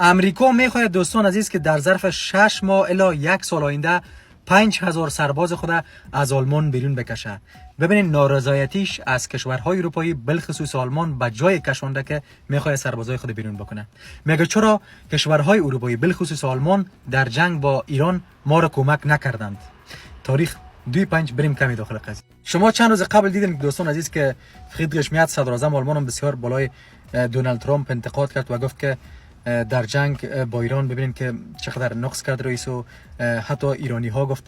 امریکا میخواهد دوستان عزیز که در ظرف 6 ماه الی 1 سال آینده 5000 سرباز خود از آلمان بیرون بکشه. ببینید نارضایتیش از کشورهای اروپایی بالخصوص آلمان به جای کشانده که میخواد سربازای خود بیرون بکنه. میگه چرا کشورهای اروپایی بالخصوص آلمان در جنگ با ایران ما را کمک نکردند. تاریخ 25 بریم کمی داخل قضیه. شما چند روز قبل دیدین دوستان عزیز که فریدریش میاد صدر اعظم آلمان هم بسیار بالای دونالد ترامپ انتقاد کرد و گفت که در جنگ با ایران ببینید که چقدر نقص کرد رئیس و حتی ایرانی ها گفت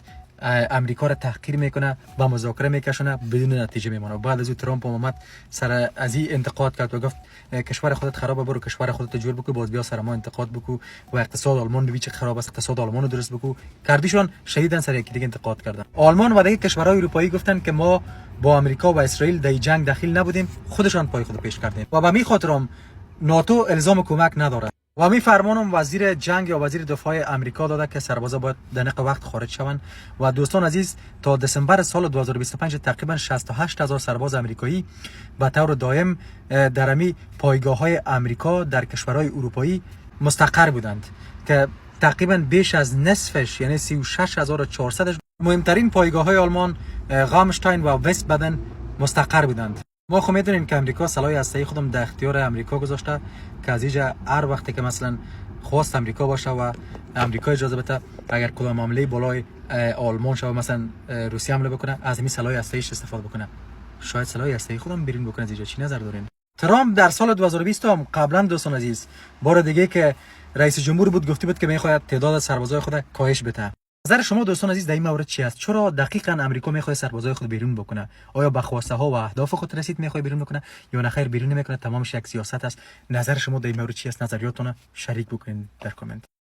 امریکا را تحقیر میکنه با مذاکره میکشونه بدون نتیجه میمونه. بعد از او ترامپ اومد سر از این انتقاد کرد و گفت کشور خودت خرابه برو کشور خودت جور بکو باز بیا سر ما انتقاد بکو و اقتصاد آلمان ببین چه خراب است اقتصاد آلمان رو درست بکو. کردیشون شدیدن سر یکی دیگه انتقاد کردن. آلمان و دیگه کشورهای اروپایی گفتن که ما با امریکا و اسرائیل در جنگ دخیل نبودیم خودشان پای خود پیش کردیم و به می خاطرم ناتو الزام کمک نداره و می فرمانم وزیر جنگ یا وزیر دفاع امریکا داده که سربازا باید در نق وقت خارج شوند و دوستان عزیز تا دسامبر سال 2025 تقریبا 68000 سرباز امریکایی به طور دائم در امی پایگاه های امریکا در کشورهای اروپایی مستقر بودند که تقریبا بیش از نصفش یعنی 36400 مهمترین پایگاه های آلمان غامشتاین و وست بدن مستقر بودند. ما خو میدونیم که امریکا سلاح هسته‌ای خودم در اختیار امریکا گذاشته که از اینجا هر وقتی که مثلا خواست امریکا باشه و امریکا اجازه بده اگر کدام حمله بالای آلمان شوه مثلا روسیه حمله بکنه از این سلاح هسته‌ای استفاده بکنه. شاید سلاح هسته‌ای خودم بیرون بکنه. از اینجا چی نظر دارین؟ ترامپ در سال 2020 هم قبلا دوستان عزیز بار دیگه که رئیس جمهور بود گفته بود که میخواد تعداد سربازای خود کاهش بده. نظر شما دوستان عزیز در این مورد چی است؟ چرا دقیقاً امریکا میخواد سربازای خود بیرون بکنه؟ آیا به خواسته ها و اهداف خود رسید میخواد بیرون بکنه یا نه خیر بیرون نمیکنه؟ تمامش یک سیاست است. نظر شما در این مورد چی است؟ نظریاتتون شریک بکنید در کامنت.